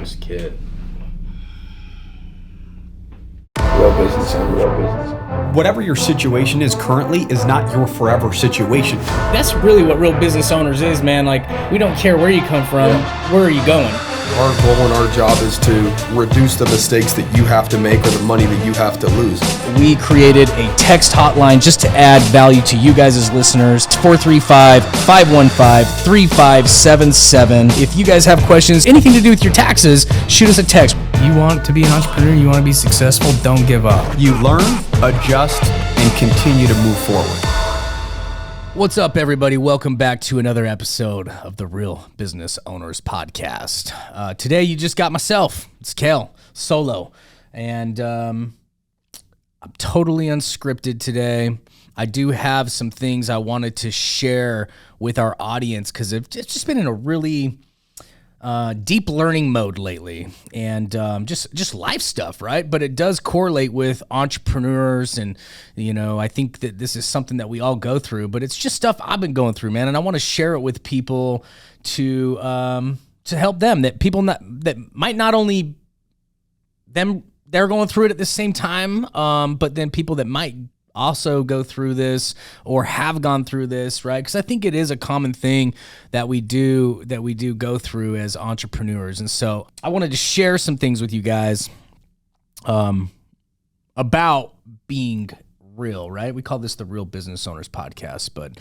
was a kid. Real business owner, real business owner. Whatever your situation is currently is not your forever situation. That's really what real business owners is, man. Like, we don't care where you come from, where are you going? Our goal and our job is to reduce the mistakes that you have to make or the money that you have to lose. We created a text hotline just to add value to you guys as listeners. It's 435-515-3577. If you guys have questions, anything to do with your taxes, shoot us a text. You want to be an entrepreneur, you want to be successful, don't give up. You learn, adjust, and continue to move forward. What's up, everybody? Welcome back to another episode of the Real Business Owners Podcast. Today, you just got myself. It's Kale, solo. And I'm totally unscripted today. I do have some things I wanted to share with our audience because it's just been in a really deep learning mode lately, and just life stuff, right? But it does correlate with entrepreneurs, and I think that this is something that we all go through. But it's just stuff I've been going through, man, and I want to share it with people to help them. That people that might not only they're going through it at the same time, but then people that might also go through this or have gone through this, right? Because I think it is a common thing that we do go through as entrepreneurs. And so I wanted to share some things with you guys about being real, right? We call this the Real Business Owners Podcast, but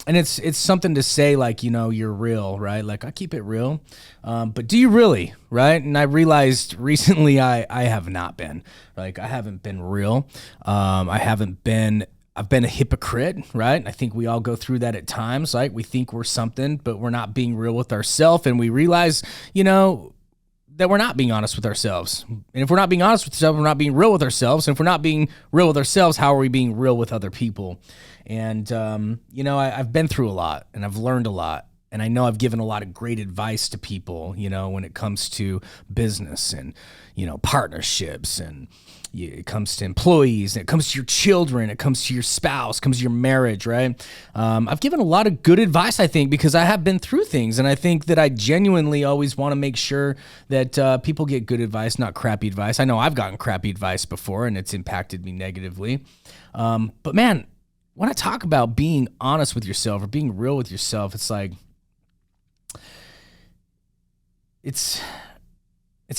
and it's something to say like, you're real, right? Like, I keep it real. But do you really, right? And I realized recently I have not been. Like, I haven't been real. I've been a hypocrite, right? I think we all go through that at times, right? We think we're something, but we're not being real with ourselves. And we realize, that we're not being honest with ourselves. And if we're not being honest with ourselves, we're not being real with ourselves. And if we're not being real with ourselves, how are we being real with other people? And, I've been through a lot, and I've learned a lot. And I know I've given a lot of great advice to people, when it comes to business and, partnerships, and it comes to employees, and it comes to your children, it comes to your spouse, it comes to your marriage, right? I've given a lot of good advice, I think, because I have been through things. And I think that I genuinely always want to make sure that people get good advice, not crappy advice. I know I've gotten crappy advice before, and it's impacted me negatively. But man, when I talk about being honest with yourself or being real with yourself, it's like, it's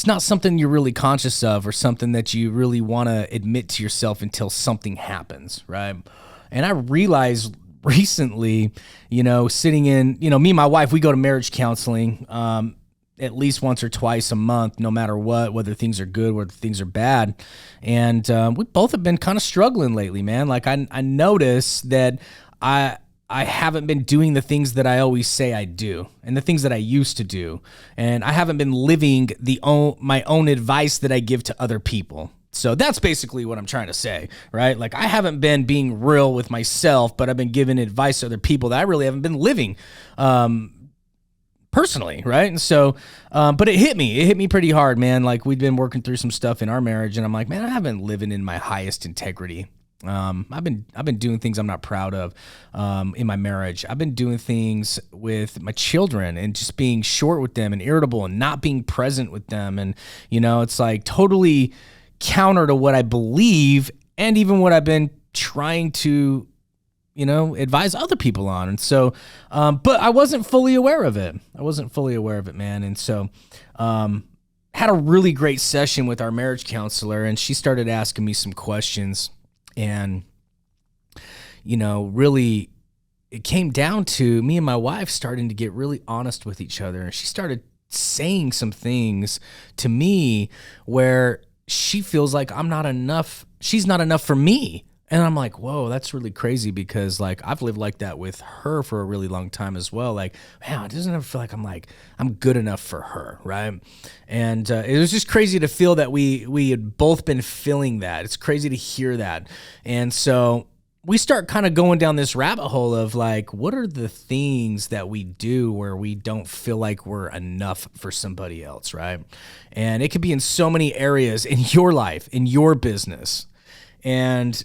not something you're really conscious of or something that you really want to admit to yourself until something happens, right? And I realized recently, sitting in, me and my wife, we go to marriage counseling at least once or twice a month, no matter what, whether things are good, whether things are bad. And we both have been kind of struggling lately, man. Like, I noticed that I haven't been doing the things that I always say I do and the things that I used to do. And I haven't been living my own advice that I give to other people. So that's basically what I'm trying to say, right? Like, I haven't been being real with myself, but I've been giving advice to other people that I really haven't been living personally, right? And so, but it hit me pretty hard, man. Like, we'd been working through some stuff in our marriage, and I'm like, man, I haven't living in my highest integrity. I've been doing things I'm not proud of in my marriage. I've been doing things with my children and just being short with them and irritable and not being present with them. And, it's like totally counter to what I believe and even what I've been trying to, advise other people on. And so, but I wasn't fully aware of it. Man. And so, had a really great session with our marriage counselor, and she started asking me some questions. And, really, it came down to me and my wife starting to get really honest with each other. And she started saying some things to me where she feels like I'm not enough. She's not enough for me. And I'm like, whoa, that's really crazy, because like I've lived like that with her for a really long time as well. Like, man, it doesn't ever feel like I'm good enough for her, right? And it was just crazy to feel that we had both been feeling that. It's crazy to hear that. And so we start kind of going down this rabbit hole of like, what are the things that we do where we don't feel like we're enough for somebody else, right? And it could be in so many areas in your life, in your business. And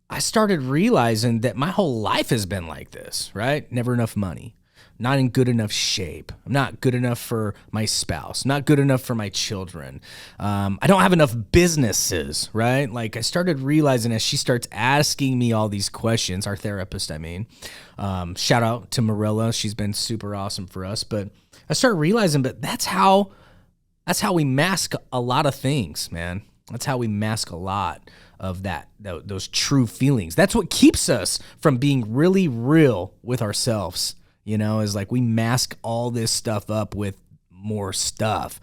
I started realizing that my whole life has been like this, right? Never enough money. not in good enough shape. I'm not good enough for my spouse, not good enough for my children. I don't have enough businesses, right? Like I started realizing as she starts asking me all these questions, our therapist, I mean, shout out to Marilla. She's been super awesome for us. But I started realizing, but that's how we mask a lot of things, man. That's how we mask a lot of those true feelings. That's what keeps us from being really real with ourselves. Is like we mask all this stuff up with more stuff.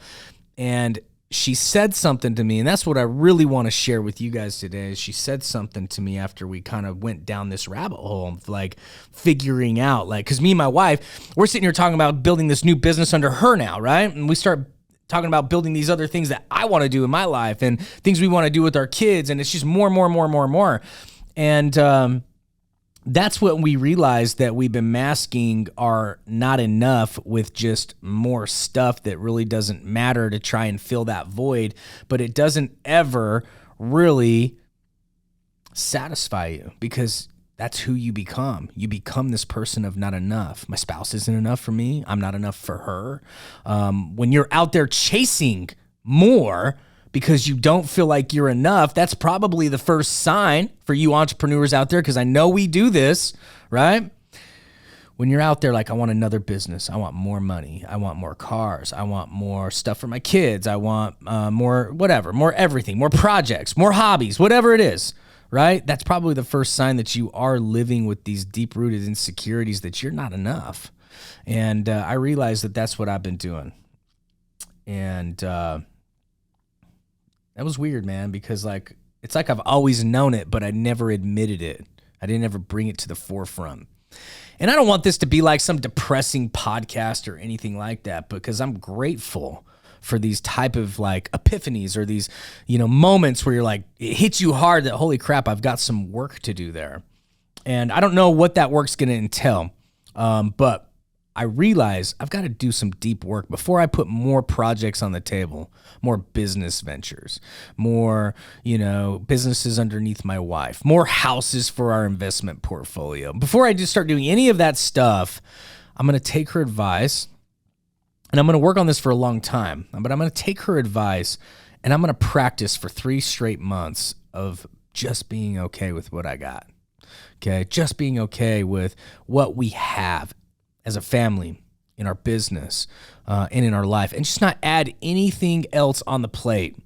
And she said something to me, and that's what I really want to share with you guys today. She said something to me after we kind of went down this rabbit hole of like figuring out, like, because me and my wife, we're sitting here talking about building this new business under her now, right? And we start talking about building these other things that I want to do in my life and things we want to do with our kids. And it's just more. And that's what we realized, that we've been masking our not enough with just more stuff that really doesn't matter to try and fill that void, but it doesn't ever really satisfy you because that's who you become. You become this person of not enough. My spouse isn't enough for me. I'm not enough for her. When you're out there chasing more because you don't feel like you're enough, that's probably the first sign for you entrepreneurs out there, because I know we do this, right? When you're out there like, I want another business, I want more money, I want more cars, I want more stuff for my kids, I want more whatever, more everything, more projects, more hobbies, whatever it is, right? That's probably the first sign that you are living with these deep-rooted insecurities that you're not enough. And I realized that that's what I've been doing. And that was weird, man, because like it's like I've always known it, but I never admitted it. I didn't ever bring it to the forefront. And I don't want this to be like some depressing podcast or anything like that, because I'm grateful for these type of like epiphanies or these, moments where you're like, it hits you hard that, holy crap, I've got some work to do there. And I don't know what that work's going to entail, but I realize I've got to do some deep work before I put more projects on the table, more business ventures, more, businesses underneath my wife, more houses for our investment portfolio. Before I just start doing any of that stuff, I'm going to take her advice, and I'm going to work on this for a long time, but I'm going to take her advice and I'm going to practice for 3 straight months of just being okay with what I got. Okay. Just being okay with what we have as a family, in our business, and in our life, and just not add anything else on the plate.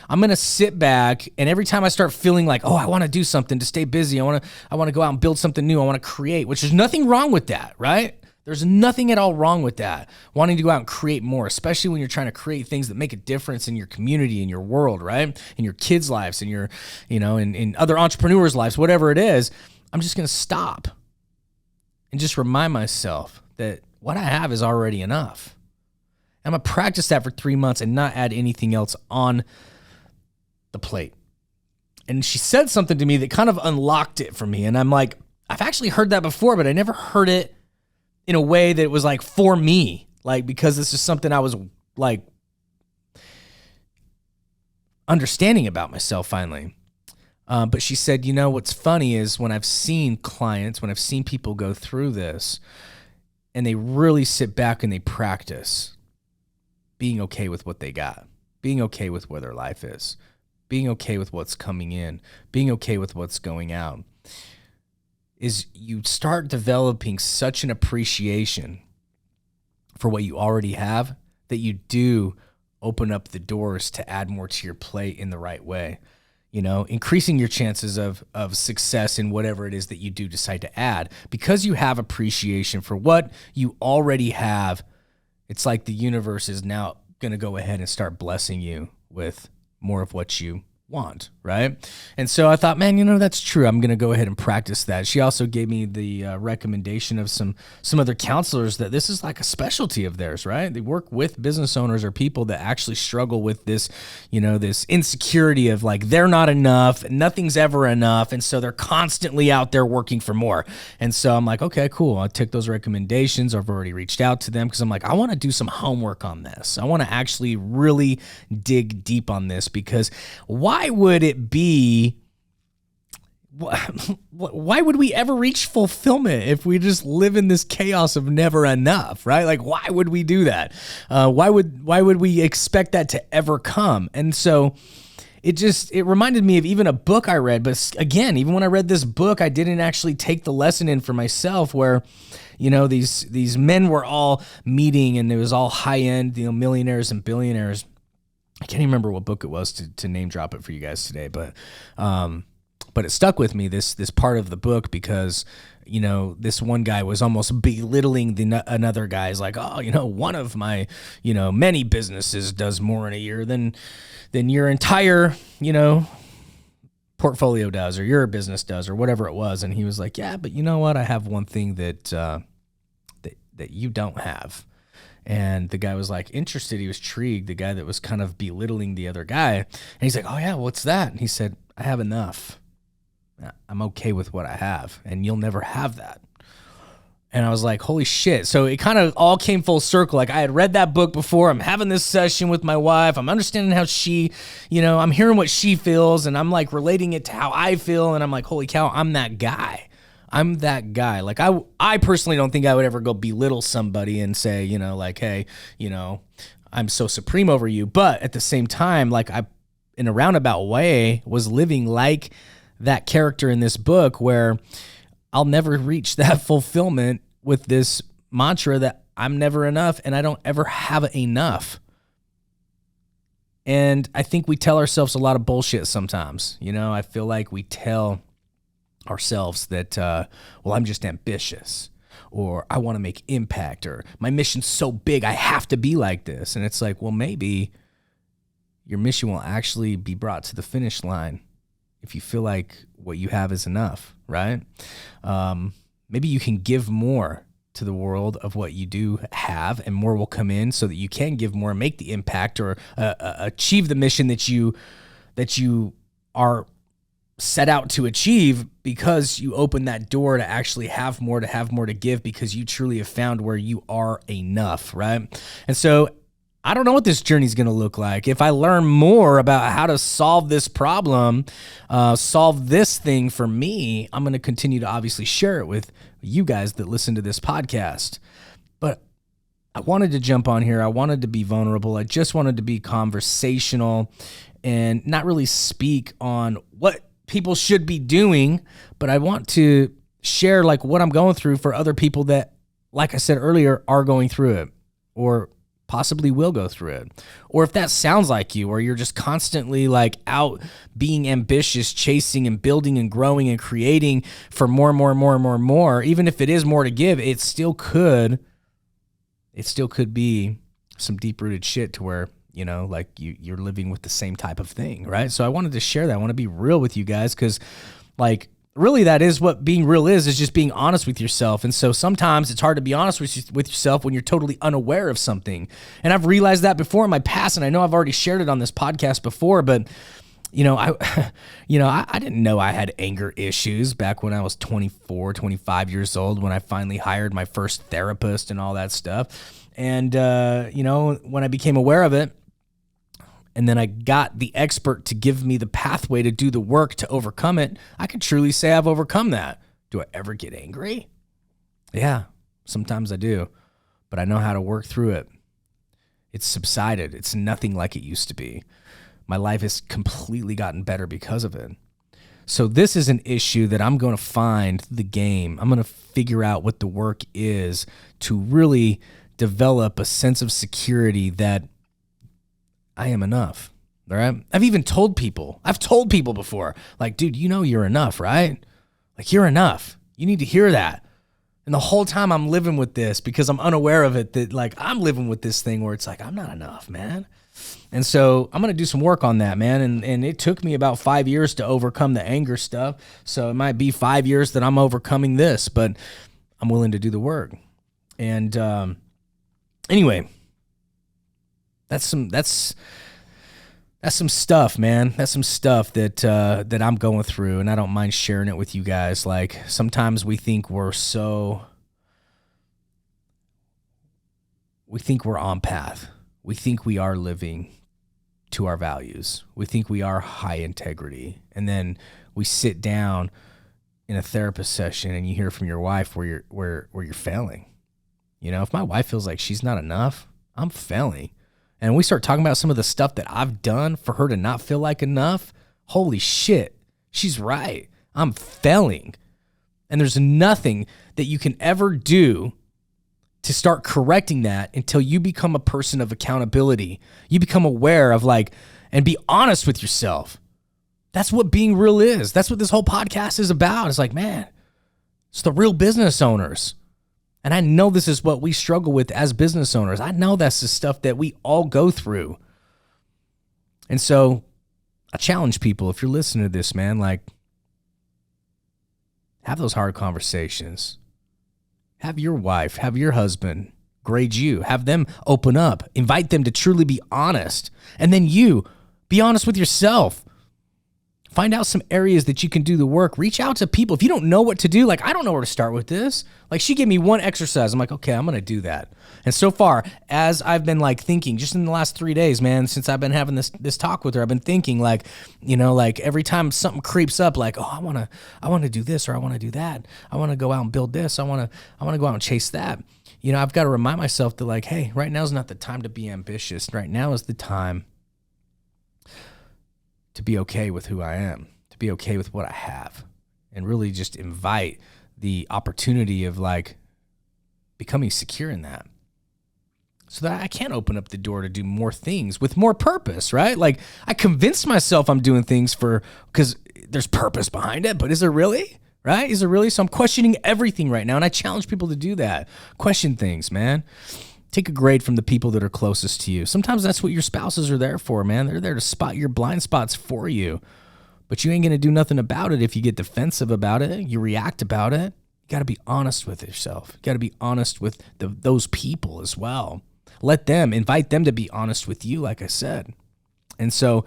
I'm going to sit back, and every time I start feeling like, oh, I want to do something to stay busy, I want to go out and build something new, I want to create, which there's nothing wrong with that, right? There's nothing at all wrong with that. Wanting to go out and create more, especially when you're trying to create things that make a difference in your community, in your world, right? In your kids' lives, in your, in other entrepreneurs' lives, whatever it is. I'm just going to stop and just remind myself that what I have is already enough. I'm going to practice that for 3 months and not add anything else on the plate. And she said something to me that kind of unlocked it for me. And I'm like, I've actually heard that before, but I never heard it in a way that was like for me, like, because this is something I was like understanding about myself finally. But she said, what's funny is when I've seen clients, when I've seen people go through this, and they really sit back and they practice being okay with what they got, being okay with where their life is, being okay with what's coming in, being okay with what's going out, is you start developing such an appreciation for what you already have that you do open up the doors to add more to your plate in the right way. Increasing your chances of success in whatever it is that you do decide to add, because you have appreciation for what you already have. It's like the universe is now going to go ahead and start blessing you with more of what you want, right? And so I thought, man, that's true. I'm going to go ahead and practice that. She also gave me the recommendation of some other counselors that this is like a specialty of theirs, right? They work with business owners or people that actually struggle with this, this insecurity of like, they're not enough, nothing's ever enough. And so they're constantly out there working for more. And so I'm like, okay, cool. I took those recommendations. I've already reached out to them because I'm like, I want to do some homework on this. I want to actually really dig deep on this, because why would it be why would we ever reach fulfillment if we just live in this chaos of never enough, right? Like, why would we do that? Why would we expect that to ever come? And so it reminded me of even a book I read. But again, even when I read this book, I didn't actually take the lesson in for myself where, these men were all meeting and it was all high end, millionaires and billionaires. I can't even remember what book it was to name drop it for you guys today, but it stuck with me, this part of the book, because this one guy was almost belittling another guy's like, oh, one of my many businesses does more in a year than your entire portfolio does, or your business does, or whatever it was. And he was like, yeah, but you know what, I have one thing that you don't have. And the guy was like interested. He was intrigued, the guy that was kind of belittling the other guy. And he's like, oh yeah, what's that? And he said, I have enough. I'm okay with what I have, and you'll never have that. And I was like, holy shit. So it kind of all came full circle. Like, I had read that book before. I'm having this session with my wife. I'm understanding how she, I'm hearing what she feels, and I'm like relating it to how I feel. And I'm like, holy cow, I'm that guy. I'm that guy. Like, I personally don't think I would ever go belittle somebody and say, like, hey, I'm so supreme over you. But at the same time, like, I, in a roundabout way, was living like that character in this book, where I'll never reach that fulfillment with this mantra that I'm never enough and I don't ever have enough. And I think we tell ourselves a lot of bullshit sometimes. I feel like we tell ourselves that, well, I'm just ambitious, or I want to make impact, or my mission's so big I have to be like this. And it's like, well, maybe your mission will actually be brought to the finish line if you feel like what you have is enough, right? Maybe you can give more to the world of what you do have, and more will come in so that you can give more and make the impact, or achieve the mission that you are set out to achieve, because you open that door to actually have more to give, because you truly have found where you are enough, right? And so I don't know what this journey is going to look like. If I learn more about how to solve this problem, solve this thing for me, I'm going to continue to obviously share it with you guys that listen to this podcast. But I wanted to jump on here. I wanted to be vulnerable. I just wanted to be conversational and not really speak on what people should be doing, but I want to share like what I'm going through for other people that, like I said earlier, are going through it, or possibly will go through it. Or if that sounds like you, or you're just constantly like out being ambitious, chasing and building and growing and creating for more, even if it is more to give, it still could be some deep-rooted shit to where, like you're living with the same type of thing, right? So I wanted to share that. I want to be real with you guys, because like really that is what being real is just being honest with yourself. And so sometimes it's hard to be honest with yourself when you're totally unaware of something. And I've realized that before in my past, and I know I've already shared it on this podcast before, but I didn't know I had anger issues back when I was 24, 25 years old, when I finally hired my first therapist and all that stuff. And, when I became aware of it, and then I got the expert to give me the pathway to do the work to overcome it, I can truly say I've overcome that. Do I ever get angry? Yeah, sometimes I do, but I know how to work through it. It's subsided. It's nothing like it used to be. My life has completely gotten better because of it. So this is an issue that I'm going to find the game. I'm going to figure out what the work is to really develop a sense of security that I am enough, all right? I've told people before, like, dude, you're enough, right? Like, you're enough. You need to hear that. And the whole time I'm living with this, because I'm unaware of it, that like I'm living with this thing where it's like, I'm not enough, man. And so I'm going to do some work on that, man. And it took me about 5 years to overcome the anger stuff. So it might be 5 years that I'm overcoming this, but I'm willing to do the work. And anyway, that's some stuff, man. That's some stuff that I'm going through, and I don't mind sharing it with you guys. Like, sometimes we think we're on path. We think we are living to our values. We think we are high integrity. And then we sit down in a therapist session and you hear from your wife where you're failing. You know, if my wife feels like she's not enough, I'm failing. And we start talking about some of the stuff that I've done for her to not feel like enough. Holy shit, she's right. I'm failing. And there's nothing that you can ever do to start correcting that until you become a person of accountability. You become aware of and be honest with yourself. That's what being real is. That's what this whole podcast is about. It's like, man, it's the real business owners. And I know this is what we struggle with as business owners. I know that's the stuff that we all go through. And so I challenge people, if you're listening to this, man, have those hard conversations. Have your wife, have your husband grade you. Have them open up. Invite them to truly be honest. And then you, be honest with yourself. Find out some areas that you can do the work. Reach out to people. If you don't know what to do, I don't know where to start with this. She gave me one exercise. I'm like, okay, I'm going to do that. And so far, as I've been thinking, just in the last 3 days, man, since I've been having this talk with her, I've been thinking every time something creeps up, oh, I want to do this or I want to do that. I want to go out and build this. I want to go out and chase that. I've got to remind myself that hey, right now is not the time to be ambitious. Right now is the time to be okay with who I am, to be okay with what I have, and really just invite the opportunity of becoming secure in that, so that I can open up the door to do more things with more purpose, right? I convinced myself I'm doing things because there's purpose behind it, but is there really, right? Is there really? So I'm questioning everything right now, and I challenge people to do that. Question things, man. Take a grade from the people that are closest to you. Sometimes that's what your spouses are there for, man. They're there to spot your blind spots for you. But you ain't going to do nothing about it if you get defensive about it. You react about it. You got to be honest with yourself. You got to be honest with those people as well. Invite them to be honest with you, like I said. And so,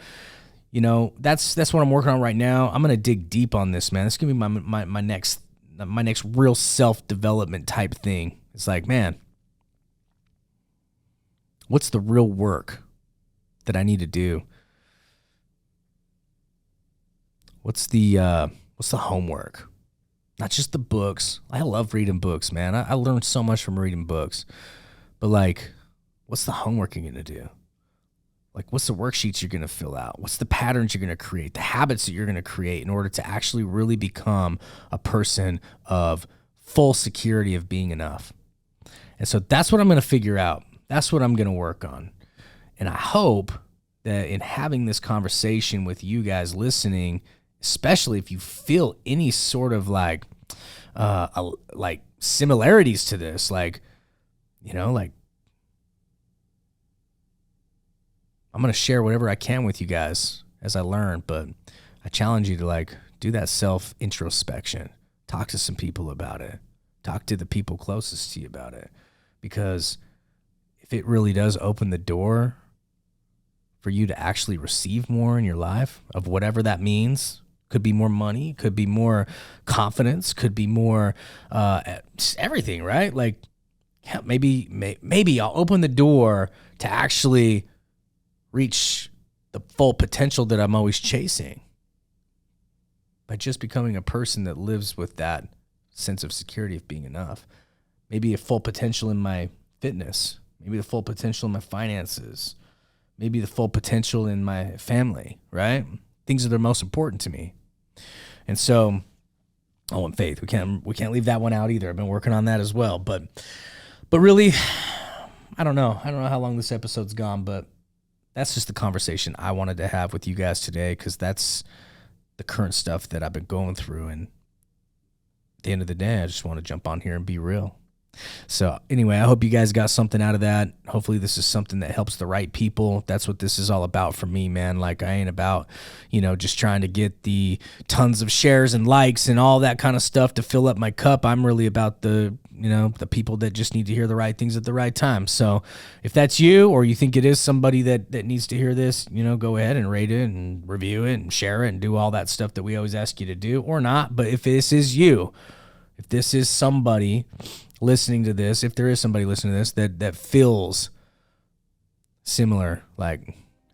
that's what I'm working on right now. I'm going to dig deep on this, man. It's going to be my next real self-development type thing. It's man, what's the real work that I need to do? What's the homework? Not just the books. I love reading books, man. I learned so much from reading books. But what's the homework you're going to do? What's the worksheets you're going to fill out? What's the patterns you're going to create? The habits that you're going to create in order to actually really become a person of full security of being enough. And so that's what I'm going to figure out. That's what I'm going to work on. And I hope that in having this conversation with you guys listening, especially if you feel any sort of similarities to this, I'm going to share whatever I can with you guys as I learn, but I challenge you to do that self-introspection. Talk to some people about it. Talk to the people closest to you about it, because if it really does open the door for you to actually receive more in your life, of whatever that means, could be more money, could be more confidence, could be more everything, right? Maybe I'll open the door to actually reach the full potential that I'm always chasing by just becoming a person that lives with that sense of security of being enough. Maybe a full potential in my fitness. Maybe the full potential in my finances. Maybe the full potential in my family, right? Things that are most important to me. And so, and faith. We can't leave that one out either. I've been working on that as well. But really, I don't know. I don't know how long this episode's gone, but that's just the conversation I wanted to have with you guys today, because that's the current stuff that I've been going through. And at the end of the day, I just want to jump on here and be real. So anyway, I hope you guys got something out of that. Hopefully this is something that helps the right people. That's what this is all about for me, man. I ain't about, just trying to get the tons of shares and likes and all that kind of stuff to fill up my cup. I'm really about the people that just need to hear the right things at the right time. So if that's you, or you think it is somebody that needs to hear this, go ahead and rate it and review it and share it and do all that stuff that we always ask you to do, or not. But if this is you, if this is somebody listening to this, if there is somebody listening to this that feels similar, I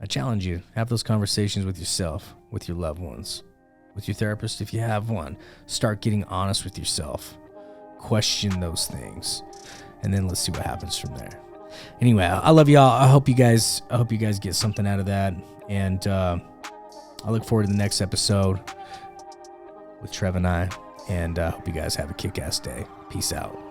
challenge you, have those conversations with yourself, with your loved ones. with your therapist if you have one. Start getting honest with yourself. Question those things, and then let's see what happens from there. Anyway, I love y'all. I hope you guys get something out of that, and I look forward to the next episode with Trev and I, and I hope you guys have a kick-ass day. Peace out.